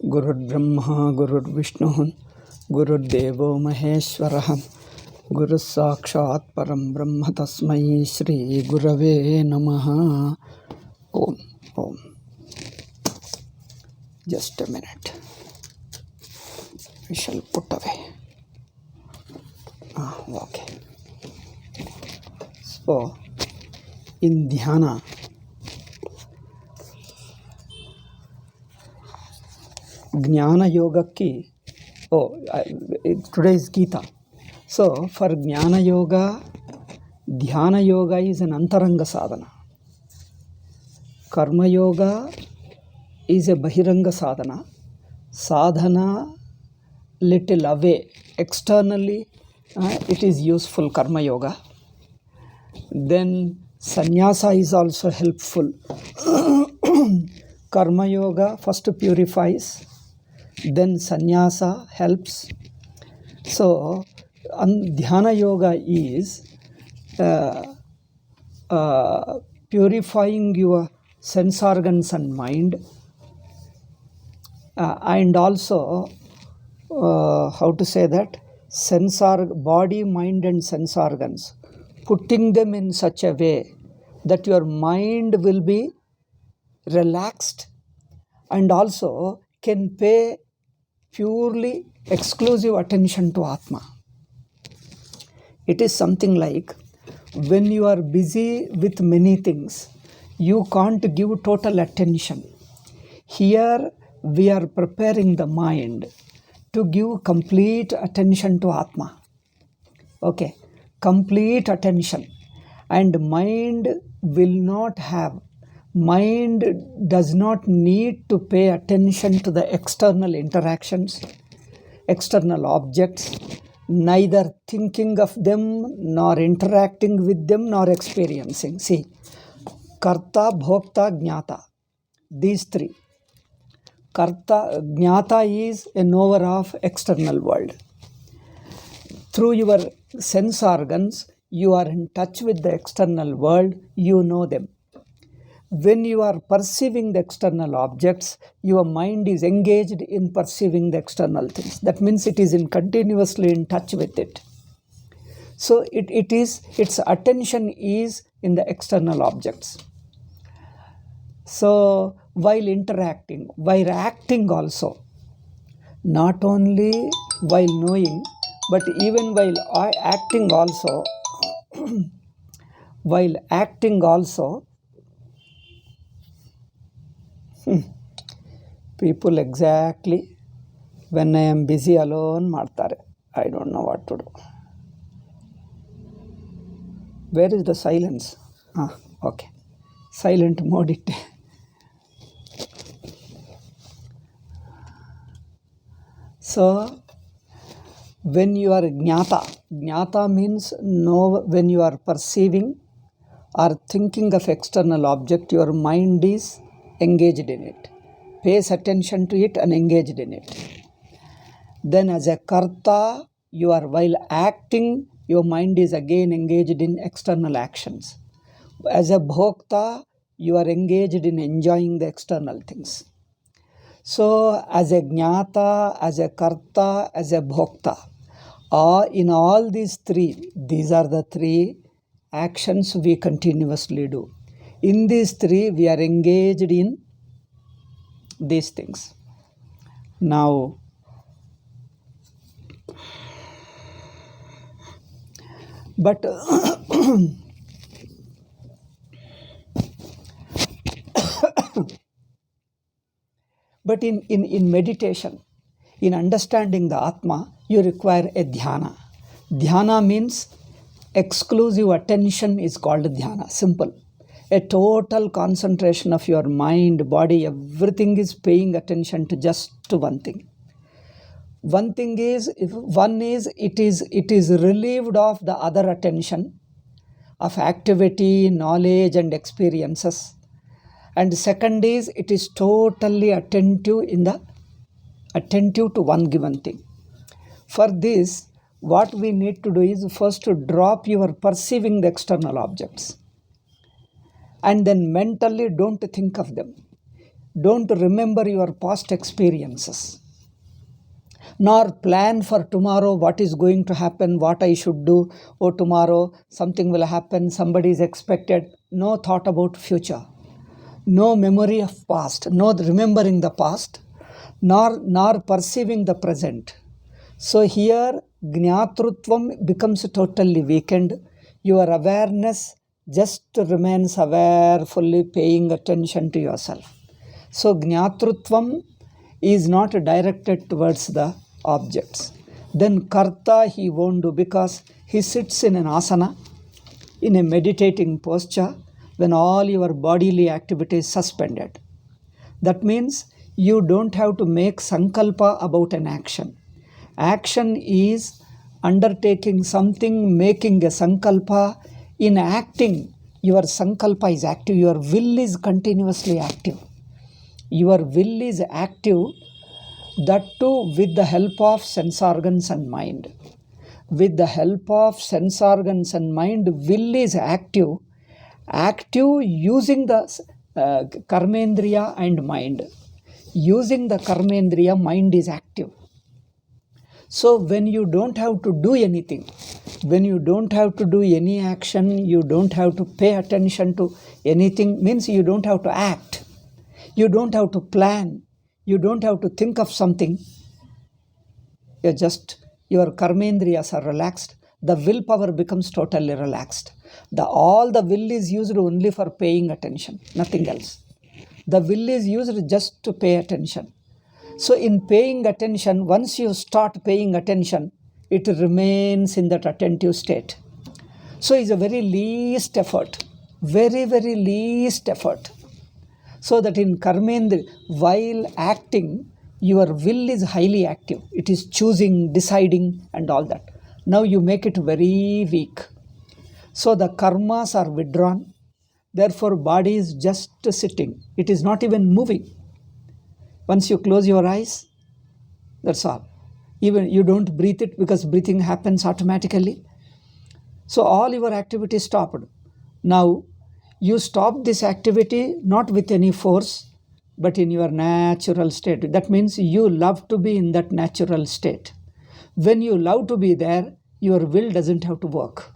गुरुर्ब्रह्मा गुरुर्विष्णुः गुरुर्देवो महेश्वरः गुरुः साक्षात् परं ब्रह्म तस्मै श्री गुरवे नमः. Om Om. Just a minute. I shall put away. Okay. So, in dhyana, Jnana Yoga ki, today is Gita. So, for Jnana Yoga, Dhyana Yoga is an Antaranga sadhana. Karma Yoga is a Bahiranga sadhana. Sadhana little away. Externally, it is useful Karma Yoga. Then Sannyasa is also helpful. Karma Yoga first purifies, then Sannyasa helps. So, Dhyana Yoga is purifying your sense organs and mind, and also, how to say that, body, mind and sense organs, putting them in such a way that your mind will be relaxed and also can pay purely exclusive attention to Atma. It is something like when you are busy with many things, you can't give total attention. Here we are preparing the mind to give complete attention to Atma. Okay, complete attention. And mind does not need to pay attention to the external interactions, external objects, neither thinking of them, nor interacting with them, nor experiencing. See, Karta, Bhokta, Jnata, these three. Karta, Jnata is a knower of external world. Through your sense organs, you are in touch with the external world, you know them. When you are perceiving the external objects, your mind is engaged in perceiving the external things. That means it is continuously in touch with it. So its attention is in the external objects. So while interacting, while acting also, not only while knowing, but even while acting also, people exactly when I am busy alone ಮಾಡ್ತಾರೆ. I don't know what to do. Where is the silence? Okay. Silent mode it. So, when you are Jnata means know when you are perceiving or thinking of external object, your mind is engaged in it, pays attention to it and engaged in it. Then as a Karta, while acting, your mind is again engaged in external actions. As a Bhokta, you are engaged in enjoying the external things. So as a Jnata, as a Karta, as a Bhokta, in all these three, these are the three actions we continuously do. In these three, we are engaged in these things. Now, but but in meditation, in understanding the Atma, you require a dhyana. Dhyana means exclusive attention is called dhyana. Simple. A total concentration of your mind, body, everything is paying attention to just one thing. One thing is, it is relieved of the other attention of activity, knowledge and experiences. And second is, it is totally attentive to one given thing. For this, what we need to do is first to drop your perceiving the external objects. And then mentally don't think of them. Don't remember your past experiences, nor plan for tomorrow what is going to happen, what I should do. Oh, tomorrow something will happen, somebody is expected. No thought about future, no memory of past, no remembering the past, nor perceiving the present. So here Jnatrutvam becomes totally weakened. Your awareness just remains aware, fully paying attention to yourself. So Jnatrutvam is not directed towards the objects. Then Karta he won't do, because he sits in an asana, in a meditating posture, when all your bodily activities suspended. That means you don't have to make sankalpa about an action. Action is undertaking something, making a sankalpa. In acting, your sankalpa is active, your will is continuously active. Your will is active, that too with the help of sense organs and mind. With the help of sense organs and mind, will is active using the karmendriya and mind. Using the karmendriya, mind is active. So when you don't have to do anything, when you don't have to do any action, you don't have to pay attention to anything, means you don't have to act, you don't have to plan, you don't have to think of something. Your karmendriyas are relaxed, the willpower becomes totally relaxed. All the will is used only for paying attention, nothing else. The will is used just to pay attention. So in paying attention, once you start paying attention, it remains in that attentive state. So it's a very least effort, very, very least effort. So that in karmendriya, while acting, your will is highly active. It is choosing, deciding and all that. Now you make it very weak. So the karmas are withdrawn. Therefore, body is just sitting. It is not even moving. Once you close your eyes, that's all. Even you don't breathe it, because breathing happens automatically. So all your activity stopped. Now you stop this activity not with any force, but in your natural state. That means you love to be in that natural state. When you love to be there, your will doesn't have to work.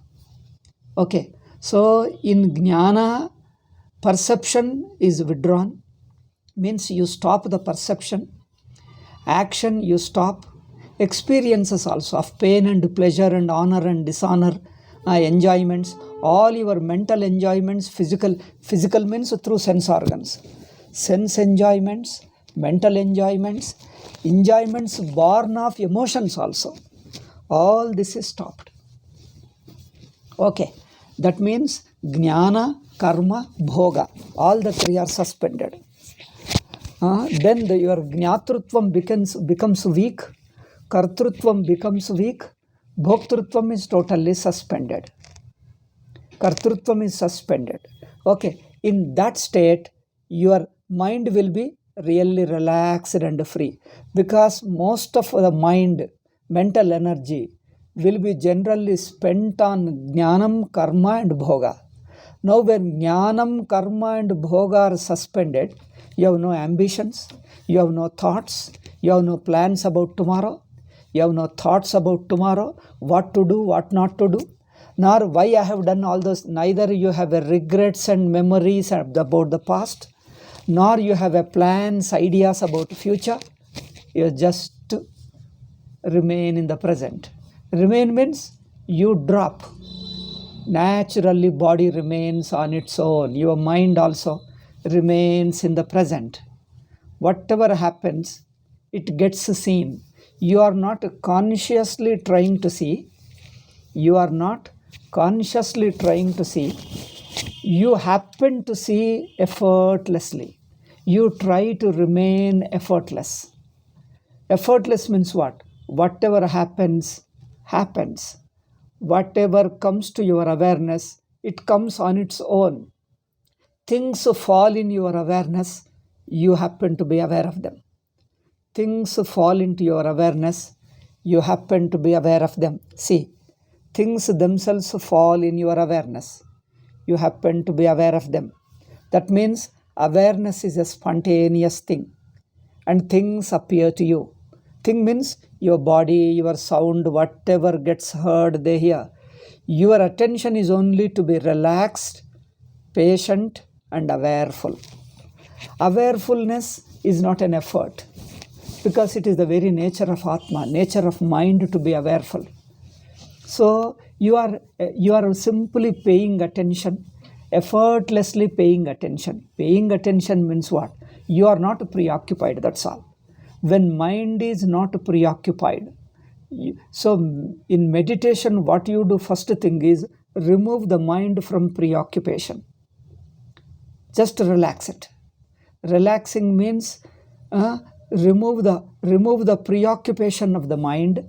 Okay, so in jnana, perception is withdrawn, means you stop the perception. Action you stop. Experiences also of pain and pleasure and honor and dishonor, enjoyments, all your mental enjoyments, physical means through sense organs. Sense enjoyments, mental enjoyments, enjoyments born of emotions also. All this is stopped. Okay, that means jnana, karma, bhoga, all the three are suspended. Then your jnatrutvam becomes weak, kartrutvam becomes weak, bhoktrutvam is totally suspended. Kartrutvam is suspended. Okay, in that state, your mind will be really relaxed and free, because most of the mind, mental energy will be generally spent on jnanam, karma and bhoga. Now when jnanam, karma and bhoga are suspended, you have no ambitions, you have no thoughts, you have no plans about tomorrow, you have no thoughts about tomorrow, what to do, what not to do, nor why I have done all those. Neither you have a regrets and memories about the past, nor you have a plans, ideas about future. You just remain in the present. Remain means you drop. Naturally, body remains on its own. Your mind also remains in the present. Whatever happens, it gets seen. You are not consciously trying to see. You are not consciously trying to see. You happen to see effortlessly. You try to remain effortless. Effortless means what? Whatever happens, happens. Whatever comes to your awareness, it comes on its own. Things fall in your awareness, you happen to be aware of them. Things fall into your awareness, you happen to be aware of them. See, things themselves fall in your awareness. You happen to be aware of them. That means Awareness is a spontaneous thing, and things appear to you. Thing means your body, your sound, whatever gets heard, they hear. Your attention is only to be relaxed, patient, and awareful. Awarefulness is not an effort, because it is the very nature of Atma, nature of mind to be awareful. So you are simply paying attention, effortlessly paying attention. Paying attention means what? You are not preoccupied, that's all. When mind is not preoccupied, so in meditation, what you do first thing is remove the mind from preoccupation. Just relax it. Relaxing means remove the preoccupation of the mind.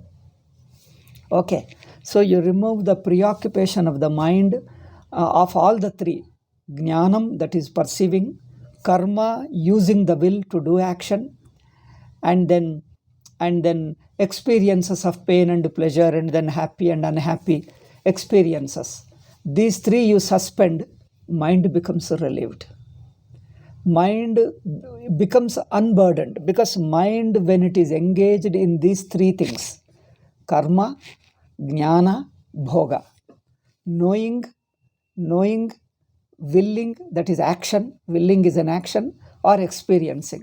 Okay, so you remove the preoccupation of the mind of all the three. Jnanam, that is perceiving; karma, using the will to do action; and then experiences of pain and pleasure, and then happy and unhappy experiences. These three you suspend, mind becomes relieved. Mind becomes unburdened, because mind, when it is engaged in these three things, karma, jnana, bhoga, knowing, willing, that is action, willing is an action, or experiencing.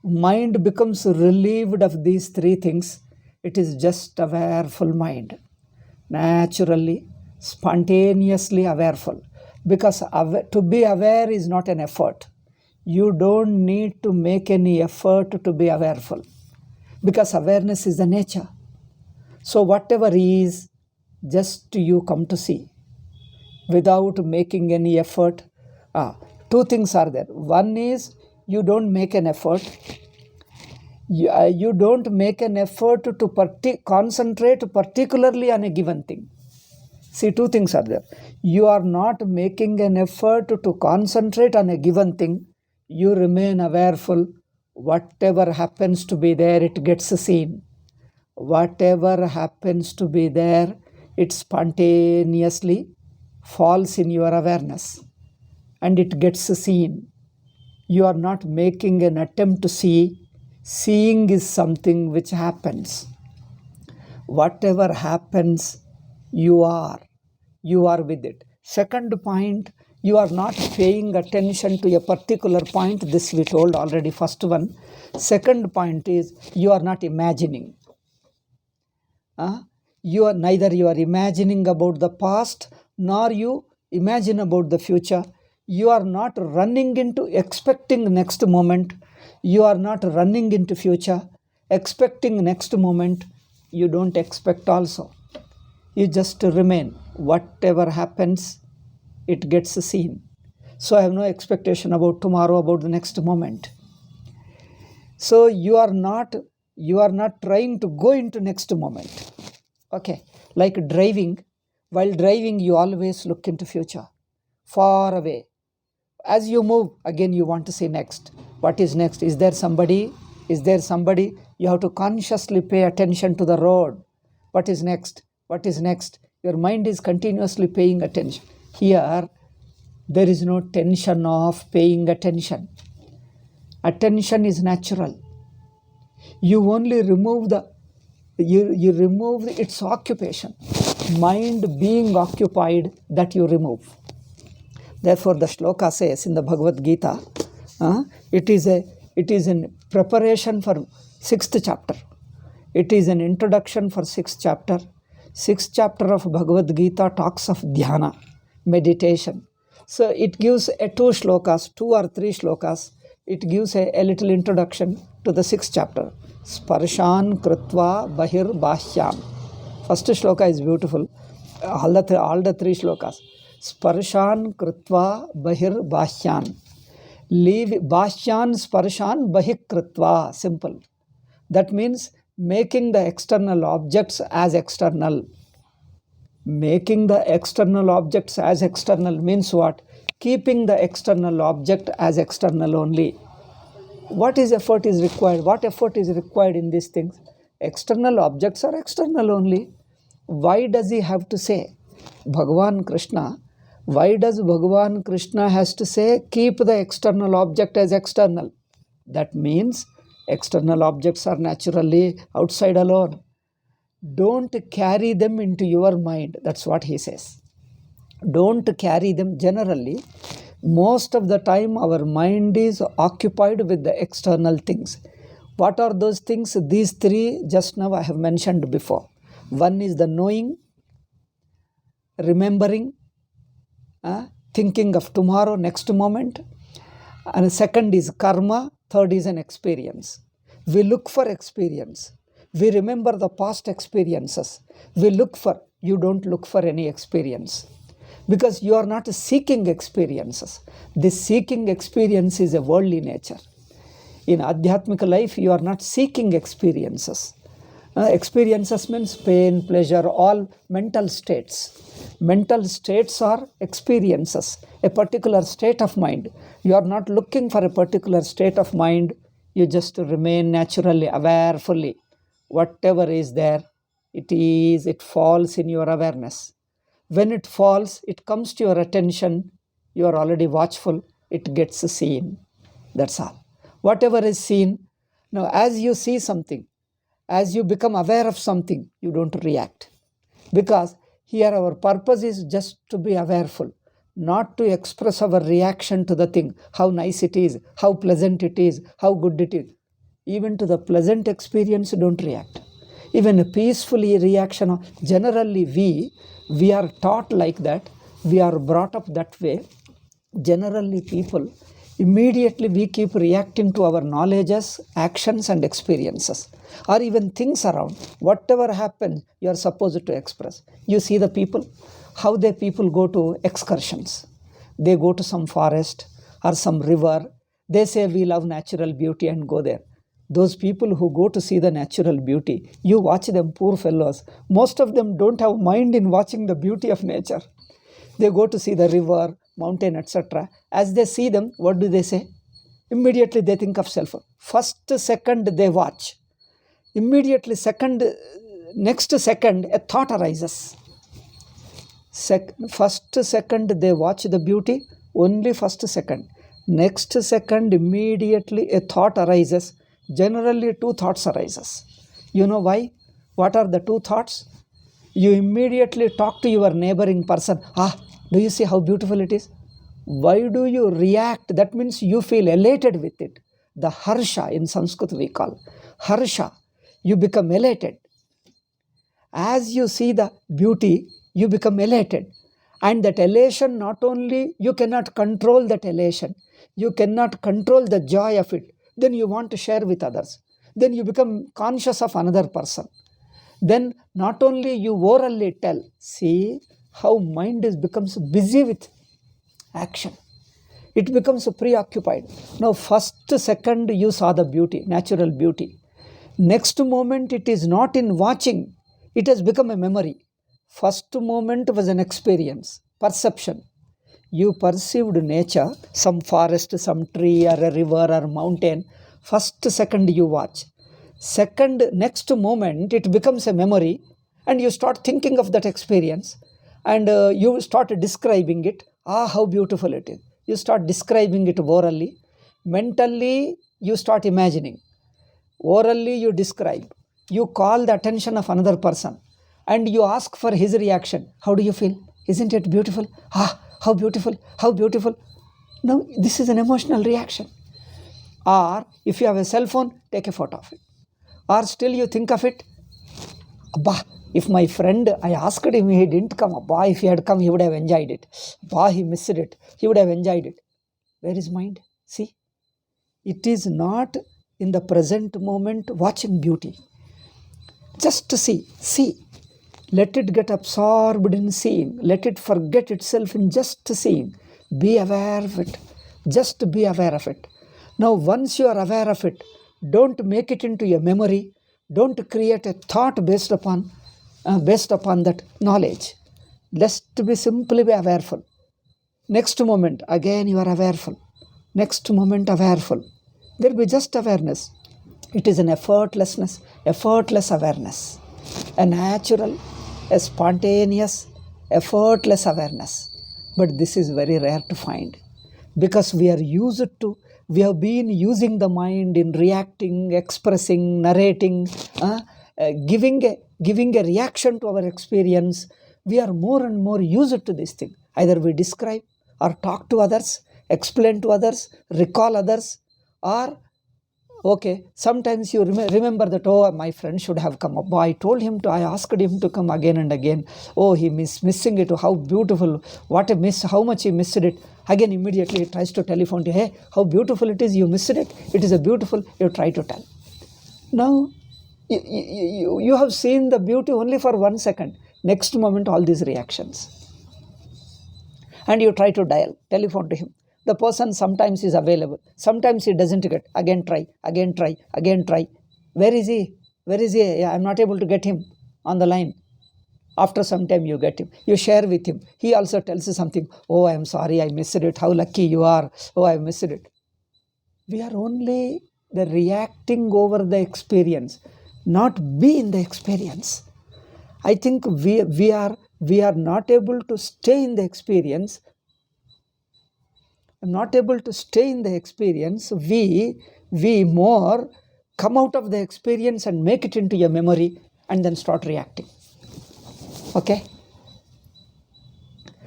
Mind becomes relieved of these three things. It is just awareful mind, naturally, spontaneously awareful. Because to be aware is not an effort. You don't need to make any effort to be awareful, because awareness is the nature. So whatever is, just you come to see without making any effort. Two things are there. One is you don't make an effort. You don't make an effort to concentrate particularly on a given thing. See, two things are there. You are not making an effort to concentrate on a given thing. You remain awareful. Whatever happens to be there, it gets seen. Whatever happens to be there, it spontaneously falls in your awareness, and it gets seen. You are not making an attempt to see. Seeing is something which happens. Whatever happens, you are with it. Second point, you are not paying attention to a particular point. This we told already, first one. Second point is you are not imagining. You are imagining about the past, nor you imagine about the future. You are not running into expecting next moment. You are not running into future, expecting next moment. You don't expect also. You just remain. Whatever happens, it gets seen. So I have no expectation about tomorrow, about the next moment. So you are not trying to go into next moment. Okay, like driving. While driving, you always look into future, far away. As you move, again you want to see next. What is next? Is there somebody? Is there somebody? You have to consciously pay attention to the road. What is next? What is next? Your mind is continuously paying attention. Here, there is no tension of paying attention. Attention is natural. You only remove you remove its occupation. Mind being occupied, that you remove. Therefore, the shloka says in the Bhagavad Gita, it is in preparation for 6th chapter. It is an introduction for 6th chapter. 6th chapter of Bhagavad Gita talks of dhyana, meditation. So it gives 2 or 3 shlokas. It gives a little introduction to the 6th chapter. Sparshan Krutva Bahir Bahyam. First shloka is beautiful. All the 3 shlokas. Sparshan Krutva Bahir Bahyam. Leave Bhashyan Sparshan Bahik Krutva. Simple. That means making the external objects as external. Making the external objects as external means what? Keeping the external object as external only. What effort is required? What effort is required in these things? External objects are external only. Why does he have to say? Bhagavan Krishna, Why does Bhagavan Krishna has to say, keep the external object as external? That means external objects are naturally outside alone. Don't carry them into your mind. That's what he says. Don't carry them generally. Most of the time, our mind is occupied with the external things. What are those things? These three just now I have mentioned before. One is the knowing, remembering, thinking of tomorrow, next moment. And second is karma, third is an experience. We look for experience. We remember the past experiences. You don't look for any experience. Because you are not seeking experiences. This seeking experience is a worldly nature. In Adhyatmika life, you are not seeking experiences. Experiences means pain, pleasure, all mental states. Mental states are experiences, a particular state of mind. You are not looking for a particular state of mind. You just remain naturally aware fully. Whatever is there, it falls in your awareness. When it falls, it comes to your attention. You are already watchful. It gets seen. That's all. Whatever is seen, now as you see something, as you become aware of something, you don't react. Because here our purpose is just to be awareful, not to express our reaction to the thing, how nice it is, how pleasant it is, how good it is. Even to the pleasant experience, don't react. Even a peacefully reaction, generally we are taught like that, we are brought up that way. Generally people, immediately we keep reacting to our knowledges, actions and experiences, or even things around. Whatever happens, you are supposed to express. You see the people, how the people go to excursions. They go to some forest or some river. They say we love natural beauty and go there. Those people who go to see the natural beauty, you watch them, poor fellows. Most of them don't have mind in watching the beauty of nature. They go to see the river, mountain, etc. As they see them, what do they say? Immediately they think of self. First second they watch. Immediately next second a thought arises. First second they watch the beauty, only first second. Next second immediately a thought arises. Generally two thoughts arises. You know why? What are the two thoughts? You immediately talk to your neighboring person. Do you see how beautiful it is? Why do you react? That means you feel elated with it. The harsha in Sanskrit we call. Harsha. You become elated. As you see the beauty, you become elated. And that elation, not only you cannot control that elation, you cannot control the joy of it. Then you want to share with others. Then you become conscious of another person. Then not only you orally tell, see how mind becomes busy with action. It becomes preoccupied. Now first second you saw the beauty, natural beauty. Next moment it is not in watching. It has become a memory. First moment was an experience, perception. You perceived nature, some forest, some tree or a river or mountain. First second you watch. Next moment it becomes a memory and you start thinking of that experience and you start describing it. How beautiful it is. You start describing it orally. Mentally you start imagining. Orally you describe. You call the attention of another person and you ask for his reaction. How do you feel? Isn't it beautiful? How beautiful, how beautiful. Now this is an emotional reaction. Or if you have a cell phone, take a photo of it. Or still you think of it. If my friend, I asked him, he didn't come. If he had come, he would have enjoyed it. He missed it. He would have enjoyed it. Where is mind? See, it is not in the present moment watching beauty. Just to see. Let it get absorbed in seeing. Let it forget itself in just seeing. Be aware of it. Just be aware of it. Now, once you are aware of it, don't make it into a memory. Don't create a thought based upon that knowledge. Just be simply be awareful. Next moment, again you are awareful. Next moment, awareful. There will be just awareness. It is an effortless awareness. A natural, a spontaneous, effortless awareness. But this is very rare to find, because we have been using the mind in reacting, expressing, narrating, giving a reaction to our experience. We are more and more used to this thing. Either we describe or talk to others, explain to others, recall others, or okay, sometimes you remember that, oh, my friend should have come up. I asked him to come again and again. Oh, he missing it. How beautiful. What a miss. How much he missed it. Again, immediately he tries to telephone to, hey, how beautiful it is. You missed it. It is a beautiful. You try to tell. Now, you have seen the beauty only for 1 second. Next moment, all these reactions. And you try to telephone to him. The person sometimes is available. Sometimes he doesn't get. Again try. Where is he? Yeah, I'm not able to get him on the line. After some time you get him. You share with him. He also tells you something. Oh, I'm sorry, I missed it. How lucky you are. Oh, I missed it. We are only the reacting over the experience, not be in the experience. I think we are not able to stay in the experience. I'm not able to stay in the experience. We more come out of the experience and make it into a memory and then start reacting. Okay?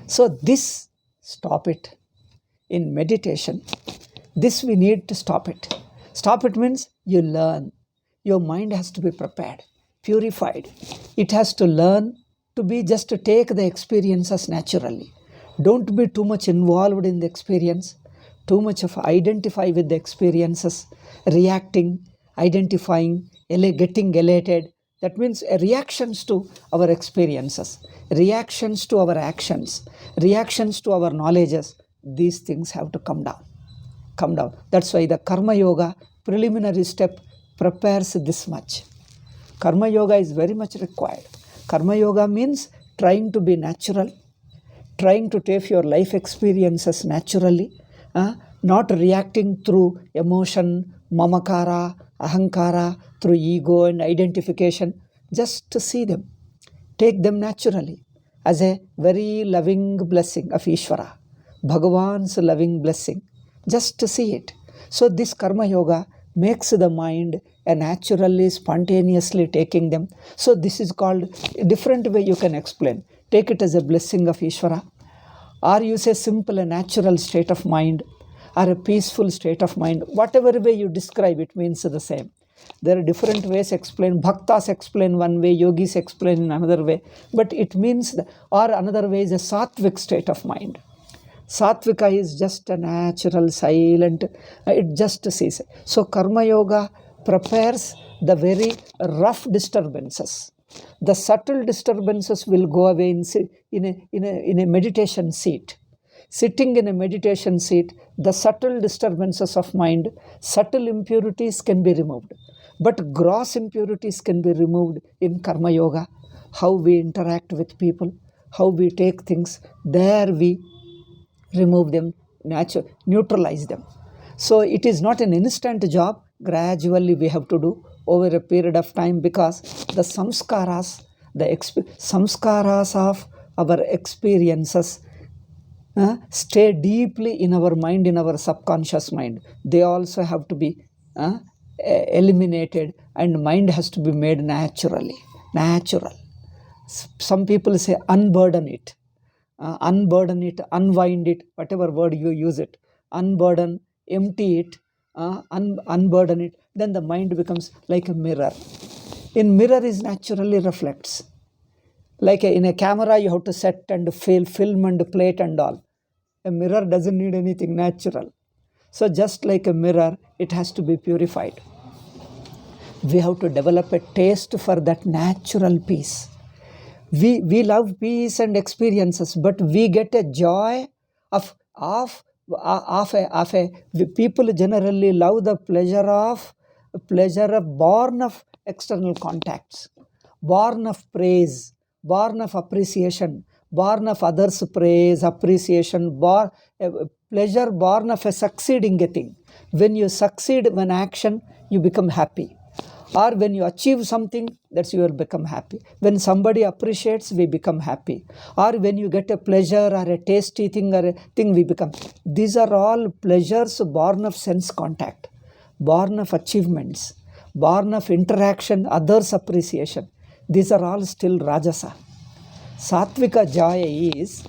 So this, stop it. In meditation, this we need to stop it. Stop it means you learn. Your mind has to be prepared, purified. It has to learn to be just to take the experiences naturally. Don't be too much involved in the experience, too much of identify with the experiences, reacting, identifying, getting elated. That means reactions to our experiences, reactions to our actions, reactions to our knowledges. These things have to come down. Come down. That's why the Karma Yoga preliminary step prepares this much. Karma Yoga is very much required. Karma Yoga means trying to be natural, trying to take your life experiences naturally, not reacting through emotion, mamakara, ahankara, through ego and identification. Just to see them. Take them naturally as a very loving blessing of Ishvara, Bhagavan's loving blessing. Just to see it. So this Karma Yoga makes the mind a naturally, spontaneously taking them. So this is called, a different way you can explain. Take it as a blessing of Ishvara, or you say simple, a natural state of mind, or a peaceful state of mind. Whatever way you describe, it means the same. There are different ways explained. Bhaktas explain one way, yogis explain in another way. But it means, or another way is a sattvic state of mind. Sattvika is just a natural, silent, it just sees. So Karma Yoga prepares the very rough disturbances. The subtle disturbances will go away in a meditation seat. Sitting in a meditation seat, the subtle disturbances of mind, subtle impurities can be removed. But gross impurities can be removed in Karma Yoga. How we interact with people, how we take things, there we remove them, neutralize them. So it is not an instant job. Gradually we have to do over a period of time, because the samskaras, samskaras of our experiences stay deeply in our mind, in our subconscious mind. They also have to be eliminated, and mind has to be made naturally. Natural. Some people say unburden it. Unburden it, unwind it, whatever word you use it. Unburden, empty it, unburden it. Then the mind becomes like a mirror. In mirror is naturally reflects. Like in a camera, you have to set and film and plate and all. A mirror doesn't need anything, natural. So just like a mirror, it has to be purified. We have to develop a taste for that natural peace. We love peace and experiences, but we get a joy of people generally love the pleasure born of external contacts, born of praise, born of appreciation, born of others' praise, appreciation, pleasure born of a succeeding a thing. When you succeed one action, you become happy. Or when you achieve something, that's you will become happy. When somebody appreciates, we become happy. Or when you get a pleasure or a tasty thing or a thing, we become. These are all pleasures born of sense contact, born of achievements, born of interaction, others' appreciation. These are all still Rajasa. Sattvika joy is,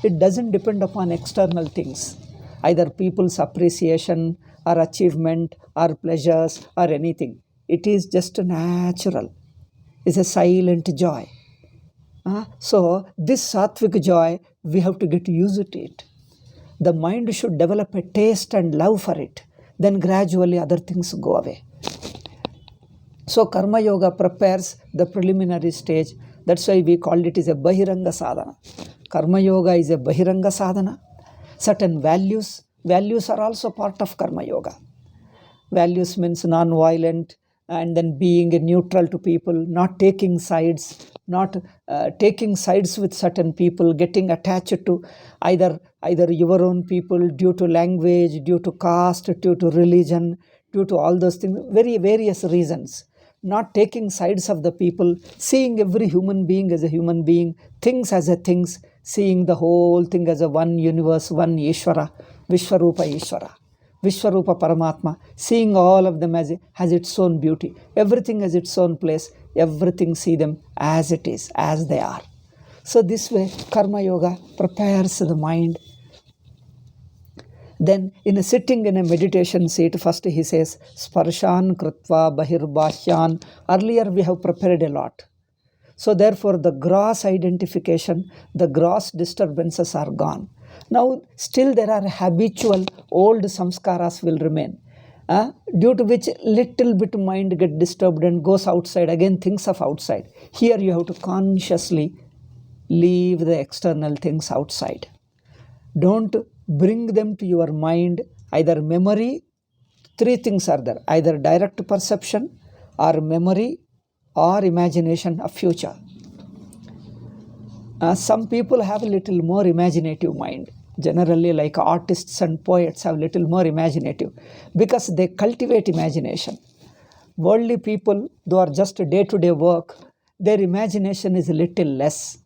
it doesn't depend upon external things, either people's appreciation or achievement or pleasures or anything. It is just natural. It's a silent joy. So this sattvic joy, we have to get used to it. The mind should develop a taste and love for it. Then gradually other things go away. So Karma Yoga prepares the preliminary stage. That's why we called it as a Bahiranga Sadhana. Karma Yoga is a Bahiranga Sadhana. Certain values are also part of Karma Yoga. Values means non-violent, and then being neutral to people, not taking sides, not taking sides with certain people, getting attached to either your own people due to language, due to caste, due to religion, due to all those things, very various reasons. Not taking sides of the people, seeing every human being as a human being, things as a things, seeing the whole thing as a one universe, one Ishvara, Vishwarupa Ishvara. Vishwarupa Paramatma, seeing all of them as has its own beauty. Everything has its own place. Everything see them as it is, as they are. So this way, Karma Yoga prepares the mind. Then in a sitting in a meditation seat, first he says, Sparshan Kritva Bahirbhashyan. Earlier we have prepared a lot. So therefore the gross identification, the gross disturbances are gone. Now still there are habitual old samskaras will remain, due to which little bit mind get disturbed and goes outside, again thinks of outside. Here you have to consciously leave the external things outside. Don't bring them to your mind, either memory, three things are there, either direct perception or memory or imagination of future. Some people have a little more imaginative mind. Generally, like artists and poets have little more imaginative because they cultivate imagination. Worldly people, though are just day-to-day work, their imagination is a little less.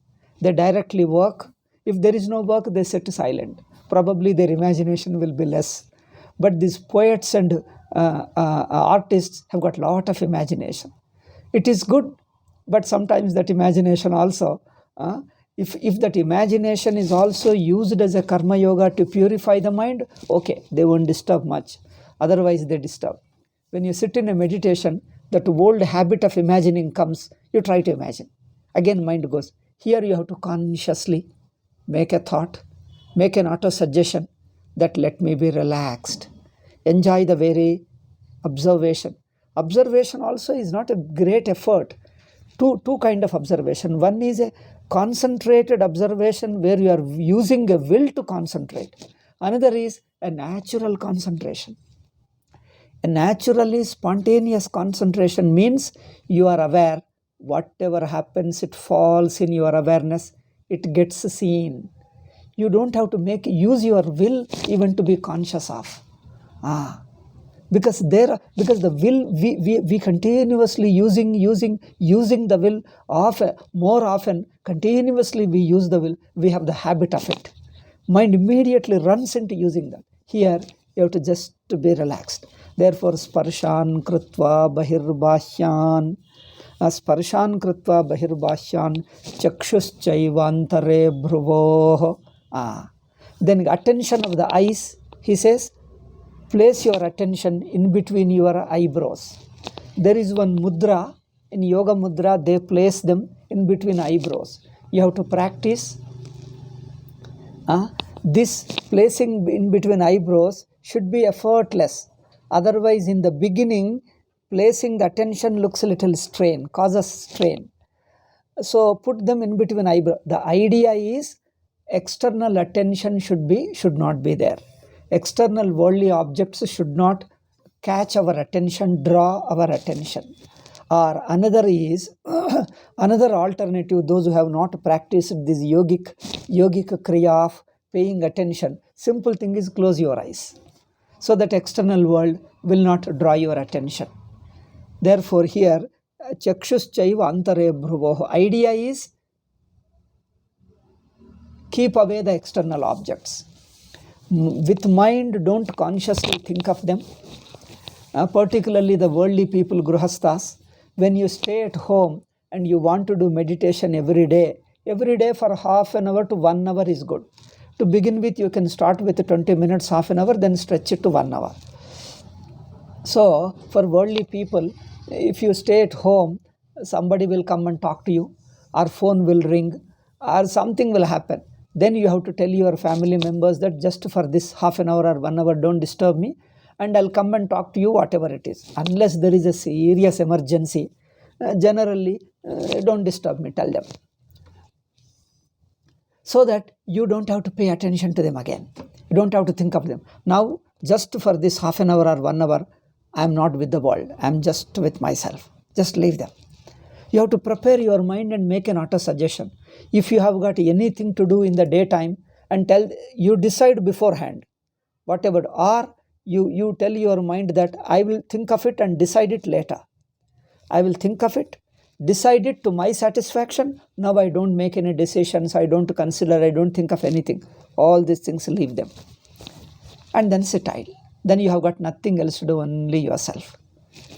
They directly work. If there is no work, they sit silent. Probably their imagination will be less. But these poets and artists have got a lot of imagination. It is good, but sometimes that imagination also, if that imagination is also used as a karma yoga to purify the mind, okay, they won't disturb much. Otherwise, they disturb. When you sit in a meditation, that old habit of imagining comes, you try to imagine. Again, mind goes. Here you have to consciously make a thought, make an auto-suggestion that let me be relaxed. Enjoy the very observation. Observation also is not a great effort. Two kind of observation. One is a concentrated observation where you are using a will to concentrate. Another is a natural concentration. A naturally spontaneous concentration means you are aware. Whatever happens, it falls in your awareness. It gets seen. You don't have to use your will even to be conscious of. Because the will, we continuously using the will more often, continuously we use the will, we have the habit of it. Mind immediately runs into using that. Here you have to just to be relaxed. Therefore, sparshan kritva bahirbhashyan, sparshan kritva bahirbhashyan, chakshuschayvantare bhruvoh. Then attention of the eyes, he says, place your attention in between your eyebrows. There is one mudra, in yoga mudra, they place them in between eyebrows. You have to practice. This placing in between eyebrows should be effortless. Otherwise, in the beginning, placing the attention looks a little strain, causes strain. So put them in between eyebrows. The idea is external attention should not be there. External worldly objects should not catch our attention, draw our attention. Or another is, another alternative, those who have not practiced this yogic kriya of paying attention, simple thing is close your eyes so that external world will not draw your attention. Therefore, here, chakshuschaiva antare bhruvoh. Idea is keep away the external objects. With mind, don't consciously think of them. Particularly the worldly people, grihasthas, when you stay at home and you want to do meditation every day for half an hour to 1 hour is good. To begin with, you can start with 20 minutes, half an hour, then stretch it to 1 hour. So, for worldly people, if you stay at home, somebody will come and talk to you, or phone will ring, or something will happen. Then you have to tell your family members that just for this half an hour or 1 hour, don't disturb me, and I'll come and talk to you, whatever it is. Unless there is a serious emergency, generally, don't disturb me, tell them. So that you don't have to pay attention to them again. You don't have to think of them. Now, just for this half an hour or 1 hour, I'm not with the world. I'm just with myself. Just leave them. You have to prepare your mind and make an auto-suggestion. If you have got anything to do in the daytime, and you decide beforehand, whatever, or you tell your mind that I will think of it and decide it later. I will think of it, decide it to my satisfaction. Now I don't make any decisions, I don't consider, I don't think of anything. All these things, leave them. And then sit idle. Then you have got nothing else to do, only yourself.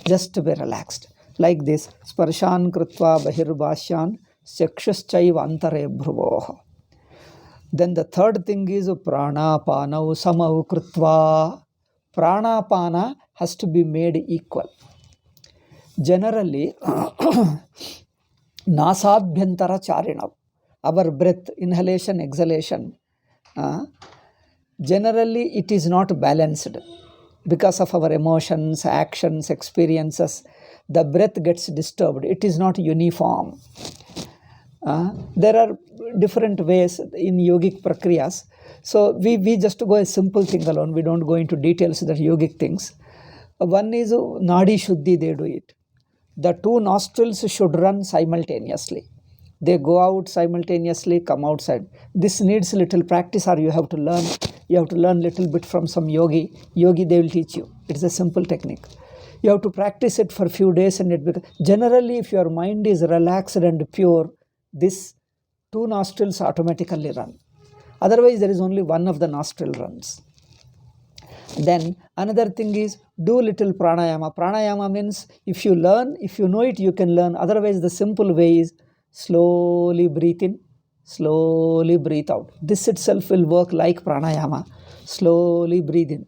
Just to be relaxed. Like this, sparshan krutva bahirbhashyan chakshuschaiva antare bhruvoh. Then the third thing is pranapanau samau krutva. Pranapana has to be made equal. Generally, nasabhyantara charinav, our breath, inhalation, exhalation, generally it is not balanced. Because of our emotions, actions, experiences, the breath gets disturbed. It is not uniform. There are different ways in yogic prakriyas. So we just go a simple thing alone. We don't go into details of the yogic things. One is nadi shuddhi, they do it. The two nostrils should run simultaneously. They go out simultaneously, come outside. This needs little practice, or you have to learn. You have to learn little bit from some yogi. Yogi, they will teach you. It's a simple technique. You have to practice it for a few days, and it becomes. Generally, if your mind is relaxed and pure, this two nostrils automatically run. Otherwise, there is only one of the nostril runs. Then another thing is, do little pranayama. Pranayama means if you learn, if you know it, you can learn. Otherwise, the simple way is slowly breathe in, slowly breathe out. This itself will work like pranayama. Slowly breathe in.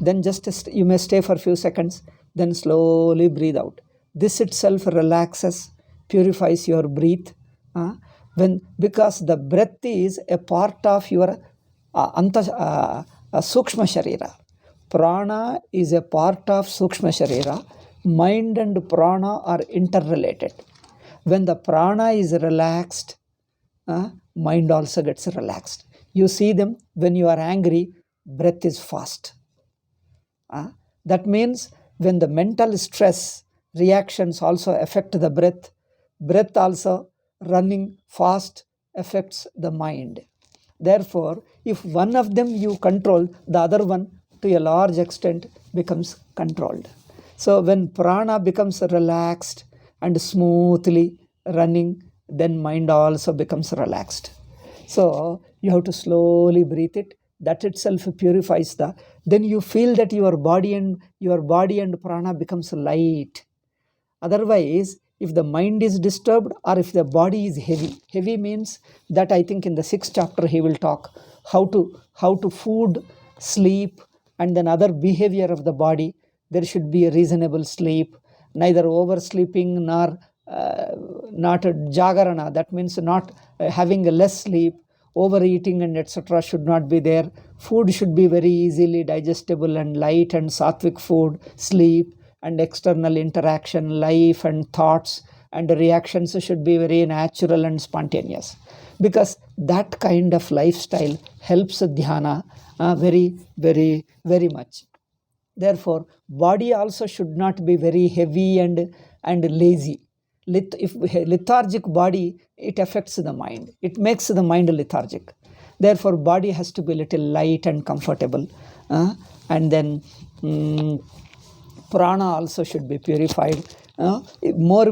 Then just you may stay for a few seconds, then slowly breathe out. This itself relaxes, purifies your breath. Because the breath is a part of your sukshma sharira. Prana is a part of sukshma sharira. Mind and prana are interrelated. When the prana is relaxed, mind also gets relaxed. You see them when you are angry, breath is fast. That means when the mental stress reactions also affect the breath, breath also running fast affects the mind. Therefore, if one of them you control, the other one to a large extent becomes controlled. So when prana becomes relaxed and smoothly running, then mind also becomes relaxed. So you have to slowly breathe it. That itself purifies then you feel that your body and prana becomes light. Otherwise, if the mind is disturbed or if the body is heavy means that I think in the 6th chapter he will talk how to food, sleep, and then other behavior of the body. There should be a reasonable sleep, neither oversleeping nor not a jagarana. That means not having a less sleep. Overeating and etc. should not be there. Food should be very easily digestible and light and sattvic food, sleep and external interaction, life and thoughts and reactions should be very natural and spontaneous. Because that kind of lifestyle helps dhyana very, very, very much. Therefore, body also should not be very heavy and lazy. If lethargic body, it affects the mind. It makes the mind lethargic. Therefore, body has to be a little light and comfortable. And then Prana also should be purified. More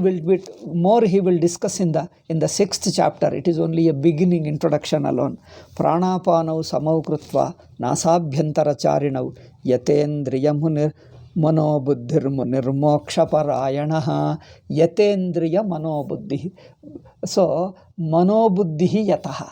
he will discuss in the sixth chapter. It is only a beginning introduction alone. Pranapanau samau krutva nasabhyantara charinau yatendriyamunir manobuddhir munirmoksha parayanaha yatendriya manobuddhi. So manobuddhi yataha.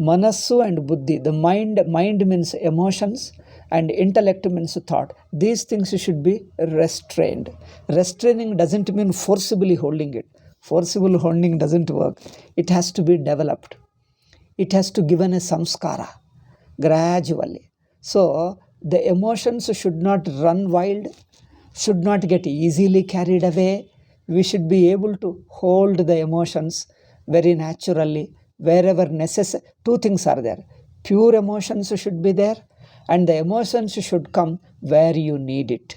Manassu and buddhi, the mind means emotions and intellect means thought. These things should be restrained. Restraining doesn't mean forcibly holding it. Forcible holding doesn't work. It has to be developed. It has to given a samskara gradually. So the emotions should not run wild, should not get easily carried away. We should be able to hold the emotions very naturally wherever necessary. Two things are there. Pure emotions should be there, and the emotions should come where you need it.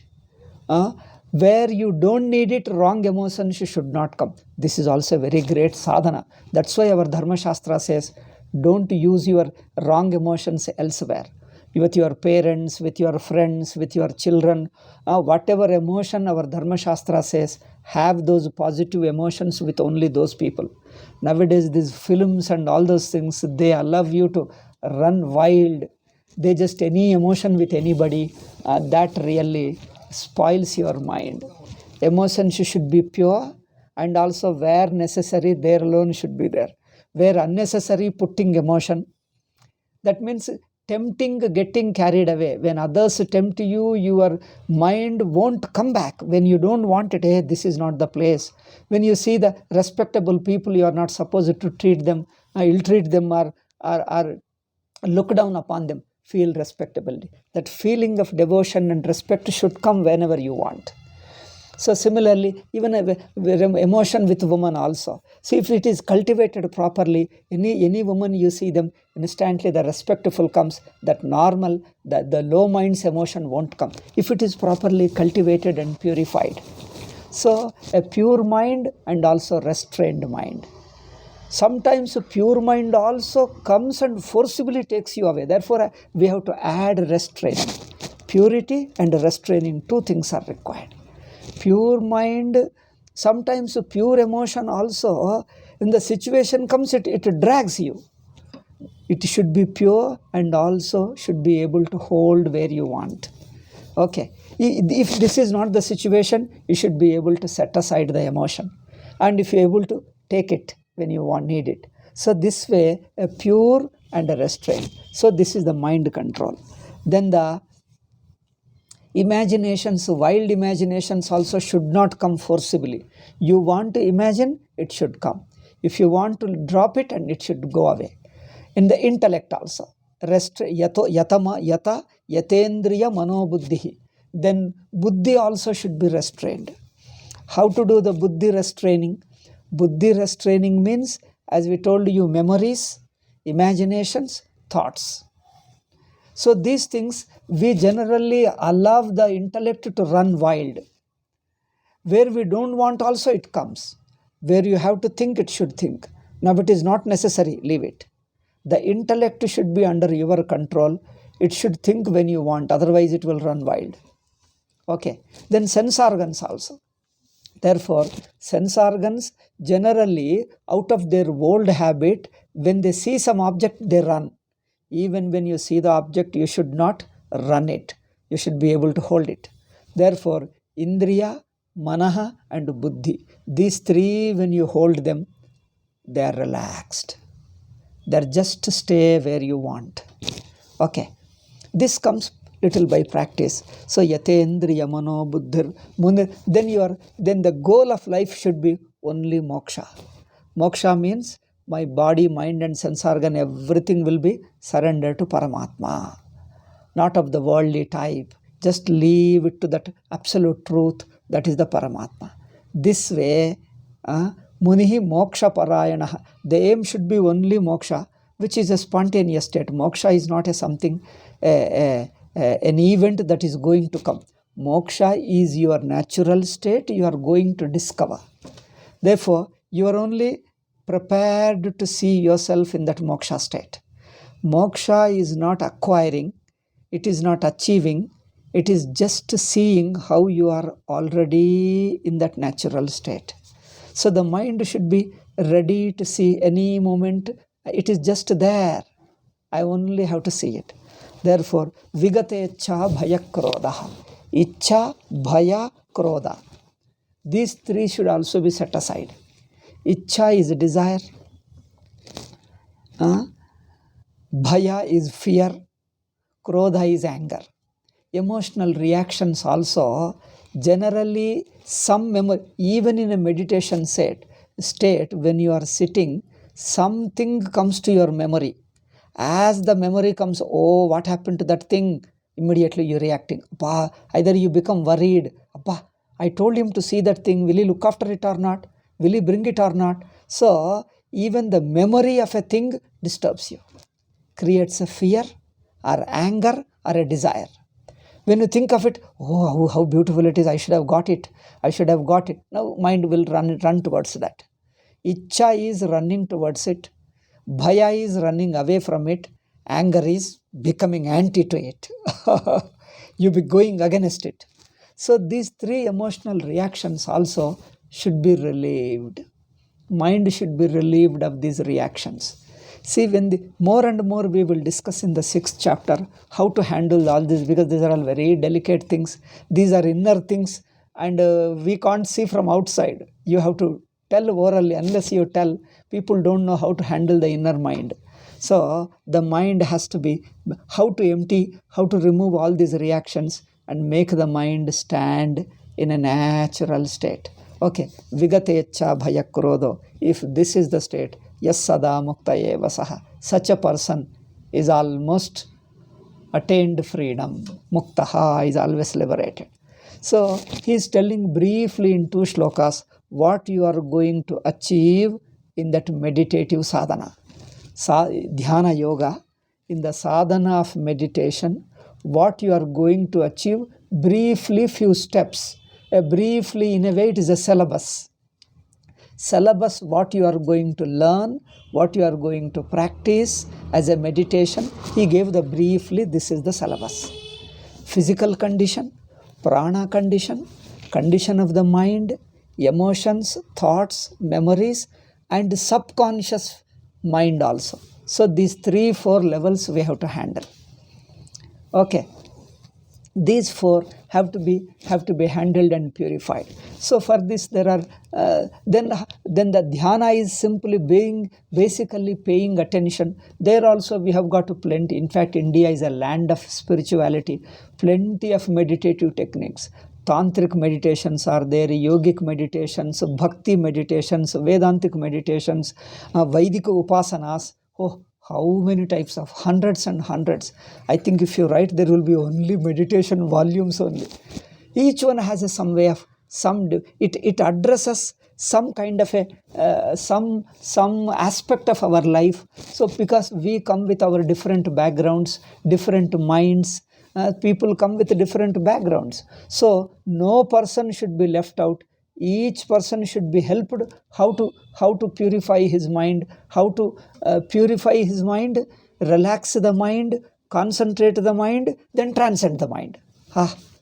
Where you don't need it, wrong emotions should not come. This is also a very great sadhana. That's why our Dharma Shastra says, don't use your wrong emotions elsewhere. With your parents, with your friends, with your children, whatever emotion our Dharma Shastra says, have those positive emotions with only those people. Nowadays, these films and all those things, they allow you to run wild. They just any emotion with anybody, that really spoils your mind. Emotions should be pure, and also where necessary, there alone should be there. Where unnecessary, putting emotion, that means tempting, getting carried away. When others tempt you, your mind won't come back. When you don't want it, hey, this is not the place. When you see the respectable people, you are not supposed to treat them, ill-treat them, or look down upon them. Feel respectability. That feeling of devotion and respect should come whenever you want. So similarly, even emotion with woman also. See, if it is cultivated properly, any woman you see them, instantly the respectful comes. That normal, the low mind's emotion won't come if it is properly cultivated and purified. So a pure mind and also restrained mind. Sometimes a pure mind also comes and forcibly takes you away. Therefore, we have to add restraining. Purity and restraining, two things are required. Pure mind, sometimes pure emotion also, when the situation comes, it drags you. It should be pure and also should be able to hold where you want. Okay. If this is not the situation, you should be able to set aside the emotion. And if you're able to take it when you need it. So this way, a pure and a restraint. So this is the mind control. Then the imaginations, wild imaginations also should not come forcibly. You want to imagine, it should come. If you want to drop it, and it should go away. In the intellect also, yata yatendriya manobuddhi. Then buddhi also should be restrained. How to do the buddhi restraining? Buddhi restraining means, as we told you, memories, imaginations, thoughts. So these things, we generally allow the intellect to run wild. Where we don't want also, it comes. Where you have to think, it should think. Now it is not necessary, leave it. The intellect should be under your control. It should think when you want, otherwise it will run wild. Okay. Then sense organs also. Therefore, sense organs generally, out of their old habit, when they see some object, they run. Even when you see the object, you should not run it. You should be able to hold it. Therefore, Indriya, Manaha and Buddhi, these three, when you hold them, they are relaxed. They're just to stay where you want. Okay. This comes little by practice. So yatendriya mano buddhir munir. Then the goal of life should be only moksha. Moksha means my body, mind and sense organ, everything will be surrendered to Paramatma. Not of the worldly type. Just leave it to that absolute truth, that is the Paramatma. This way, munihi moksha parayana. The aim should be only moksha, which is a spontaneous state. Moksha is not a something, an event that is going to come. Moksha is your natural state you are going to discover. Therefore, you are only prepared to see yourself in that moksha state. Moksha is not acquiring, it is not achieving, It is just seeing how you are already in that natural state. So the mind should be ready to see any moment. It is just there. I only have to see it. Therefore, vigate ichha bhaya krodha. Ichha, bhaya, krodha. These three should also be set aside. Ichha is desire. Bhaya is fear. Krodha is anger. Emotional reactions also, generally some memory, even in a meditation state, when you are sitting, something comes to your memory. As the memory comes, oh, what happened to that thing? Immediately you're reacting. Appa, either you become worried. Appa, I told him to see that thing. Will he look after it or not? Will he bring it or not? So even the memory of a thing disturbs you, creates a fear or anger or a desire. When you think of it, oh, how beautiful it is, I should have got it. I should have got it. Now mind will run towards that. Ichha is running towards it. Bhaya is running away from it. Anger is becoming anti to it. You be going against it. So these three emotional reactions also should be relieved. Mind should be relieved of these reactions. See, when more and more we will discuss in the 6th chapter how to handle all this, because these are all very delicate things. These are inner things, and we can't see from outside. You have to tell orally. Unless you tell, people don't know how to handle the inner mind. So the mind has to be how to empty, how to remove all these reactions and make the mind stand in a natural state. Okay, vigatecha bhaya krodho. If this is the state, yes sada mukta eva saha. Such a person is almost attained freedom. Muktaha is always liberated. So he is telling briefly in 2 shlokas what you are going to achieve in that meditative sadhana. Dhyana yoga, in the sadhana of meditation, what you are going to achieve, briefly few steps. Briefly, in a way, it is a syllabus. Syllabus, what you are going to learn, what you are going to practice as a meditation. He gave the briefly, this is the syllabus. Physical condition, prana condition, condition of the mind, emotions, thoughts, memories, and subconscious mind also. So these 3-4 levels we have to handle. Okay, these 4 have to be handled and purified. So for this there are then the dhyana is simply basically paying attention. There also we have got plenty. In fact, India is a land of spirituality. Plenty of meditative techniques. Tantric meditations are there, yogic meditations, bhakti meditations, Vedantic meditations, Vedic upasanas. Oh, how many types of hundreds and hundreds. I think if you write, there will be only meditation volumes only. Each one has some way of it addresses some kind of a some aspect of our life. So because we come with our different backgrounds, different minds, people come with different backgrounds. So no person should be left out. Each person should be helped how to purify his mind, how to purify his mind, relax the mind, concentrate the mind, then transcend the mind.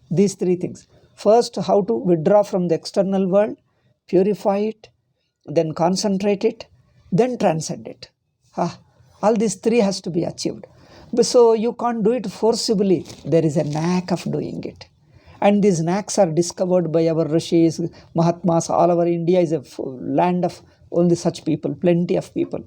These 3 things. First, how to withdraw from the external world, purify it, then concentrate it, then transcend it. All these 3 has to be achieved. So you can't do it forcibly. There is a knack of doing it. And these knacks are discovered by our rishis, mahatmas. All over India is a land of only such people, plenty of people.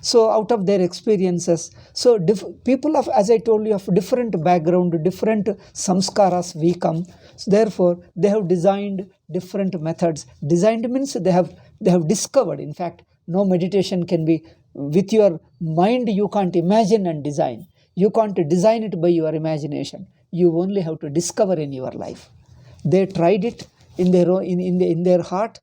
So out of their experiences, so people of, as I told you, of different background, different samskaras we come. So therefore, they have designed different methods. Designed means they have discovered. In fact, no meditation can be with your mind. You can't imagine and design. You can't design it by your imagination. You only have to discover in your life. They tried it in their own, in their heart.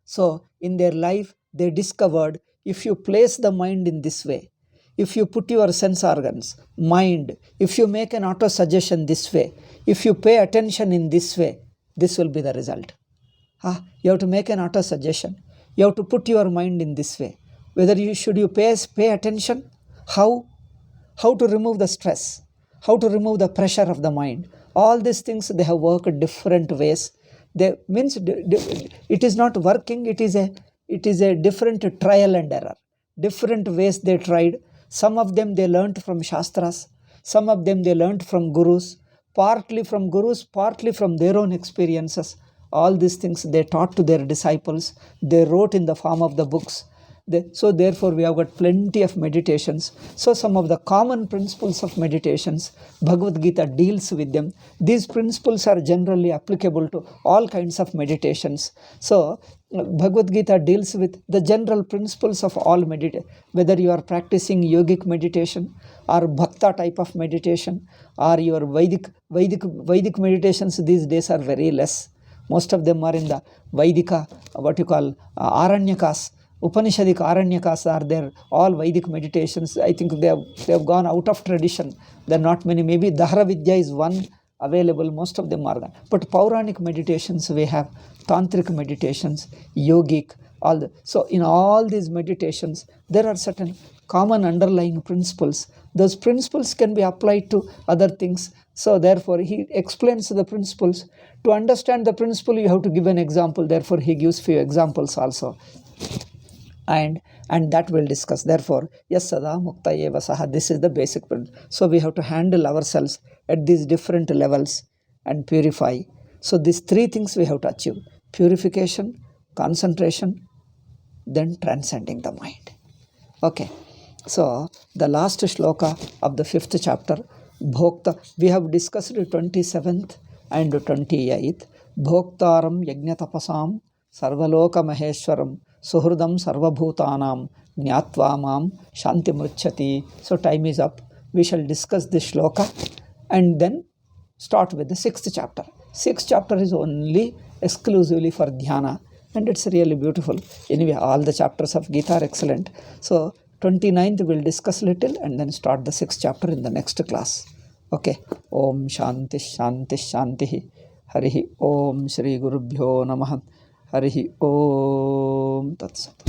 So in their life, they discovered if you place the mind in this way, if you put your sense organs, mind, if you make an auto suggestion this way, if you pay attention in this way, this will be the result. You have to make an auto suggestion. You have to put your mind in this way. Whether should you pay attention? How to remove the stress? How to remove the pressure of the mind? All these things, they have worked different ways. They means it is not working. It is a different trial and error. Different ways they tried. Some of them they learnt from Shastras. Some of them they learnt from gurus. Partly from gurus, partly from their own experiences. All these things they taught to their disciples. They wrote in the form of the books. So therefore we have got plenty of meditations. So some of the common principles of meditations, Bhagavad Gita deals with them. These principles are generally applicable to all kinds of meditations. So Bhagavad Gita deals with the general principles of all meditation, whether you are practicing yogic meditation or bhakta type of meditation, or your Vedic meditations these days are very less. Most of them are in the Vedika, what you call Aranyakas. Upanishadic Aranyakas are there, all Vedic meditations. I think they have gone out of tradition. There are not many. Maybe Dahara Vidya is one available. Most of them are gone. But Pauranic meditations we have, Tantric meditations, Yogic, all the. So in all these meditations, there are certain common underlying principles. Those principles can be applied to other things. So therefore, he explains the principles. To understand the principle, you have to give an example. Therefore, he gives few examples also. And that we'll discuss. Therefore, yes sada mukta eva saha, this is the basic principle. So we have to handle ourselves at these different levels and purify. So these three things we have to achieve: purification, concentration, then transcending the mind. Okay, so the last shloka of the 5th chapter, Bhokta, we have discussed 27th and 28th. Bhoktaram yajnatapasam sarvaloka maheshwaram suhridam sarvabhutanam jnatva mam shanti mruchati. So time is up. We shall discuss this shloka and then start with the 6th chapter. 6th chapter is only exclusively for dhyana, and it's really beautiful. Anyway, all the chapters of Gita are excellent. So 29th we'll discuss little and then start the 6th chapter in the next class. Okay. Om Shanti Shanti Shanti. Harihi Om Shri Gurubhyo Namaha. Harihi Om Tat Sat.